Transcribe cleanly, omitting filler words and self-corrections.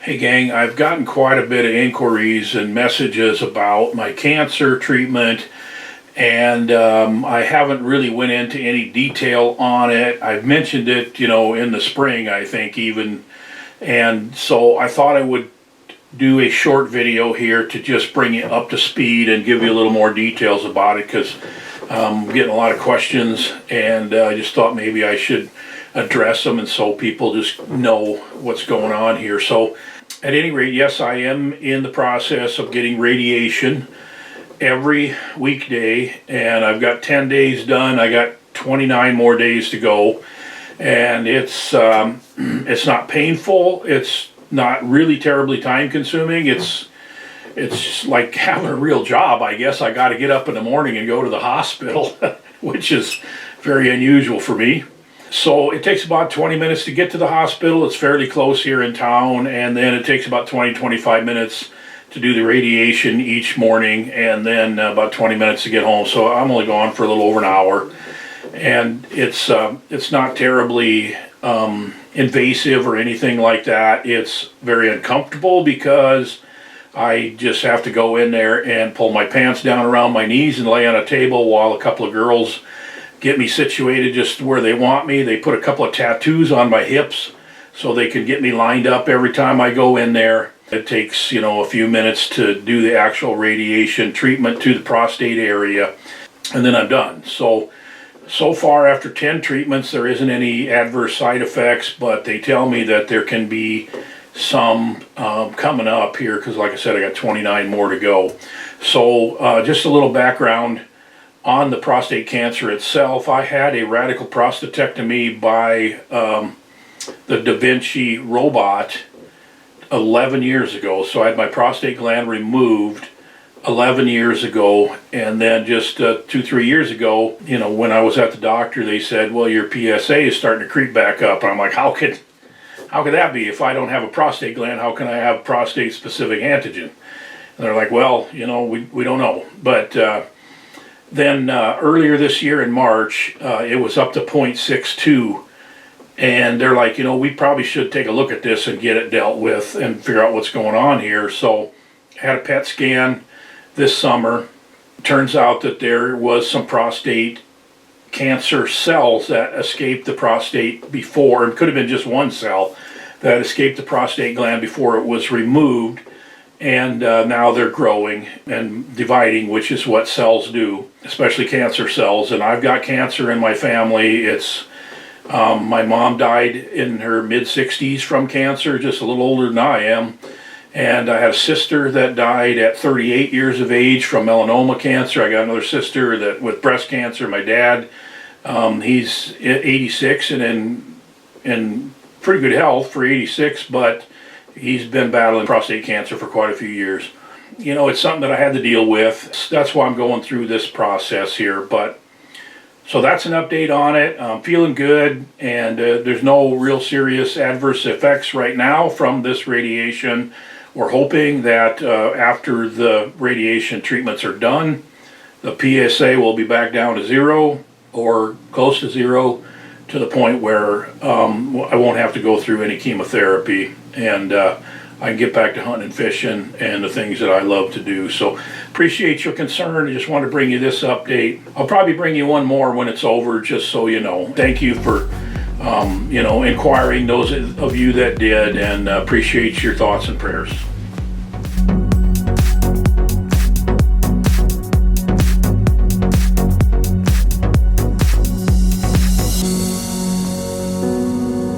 Hey gang, I've gotten quite a bit of inquiries and messages about my cancer treatment, and I haven't really went into any detail on it. I've mentioned it, in the spring, I think even, and so I thought I would do a short video here to just bring you up to speed and give you a little more details about it, because I'm getting a lot of questions, and I just thought maybe I should address them and so people just know what's going on here. So at any rate, yes, I am in the process of getting radiation every weekday, and I've got 10 days done. I got 29 more days to go, and it's not painful. It's not really terribly time consuming. It's like having a real job, I guess. I got to get up in the morning and go to the hospital, which is very unusual for me. So it takes about 20 minutes to get to the hospital. It's fairly close here in town, and then it takes about 20-25 minutes to do the radiation each morning, and then about 20 minutes to get home. So I'm only gone for a little over an hour, and it's not terribly invasive or anything like that. It's very uncomfortable because I just have to go in there and pull my pants down around my knees and lay on a table while a couple of girls get me situated just where they want me. They put a couple of tattoos on my hips so they can get me lined up every time I go in there. It takes, a few minutes to do the actual radiation treatment to the prostate area, and then I'm done. So far after 10 treatments, there isn't any adverse side effects, but they tell me that there can be some coming up here, because like I said, I got 29 more to go. So just a little background on the prostate cancer itself. I had a radical prostatectomy by the Da Vinci robot 11 years ago. So I had my prostate gland removed 11 years ago, and then just 2-3 years ago, when I was at the doctor, they said, well, your PSA is starting to creep back up. And I'm like, how could that be? If I don't have a prostate gland, how can I have prostate specific antigen? And they're like, well, we don't know. But then earlier this year in March, it was up to 0.62, and they're like, we probably should take a look at this and get it dealt with and figure out what's going on here. So I had a PET scan this summer. Turns out that there was some prostate cancer cells that escaped the prostate before. It could have been just one cell that escaped the prostate gland before it was removed, and now they're growing and dividing, which is what cells do, especially cancer cells. And I've got cancer in my family. It's my mom died in her mid-60s from cancer, just a little older than I am. And I had a sister that died at 38 years of age from melanoma cancer. I got another sister that with breast cancer. My dad, he's 86 and in pretty good health for 86, but he's been battling prostate cancer for quite a few years. It's something that I had to deal with. That's why I'm going through this process here. But so that's an update on it. I'm feeling good, and there's no real serious adverse effects right now from this radiation. We're hoping that after the radiation treatments are done, the PSA will be back down to 0 or close to 0, to the point where I won't have to go through any chemotherapy, and I can get back to hunting and fishing and the things that I love to do. So appreciate your concern. I just want to bring you this update. I'll probably bring you one more when it's over, just so you know. Thank you for inquiring, those of you that did, and appreciate your thoughts and prayers.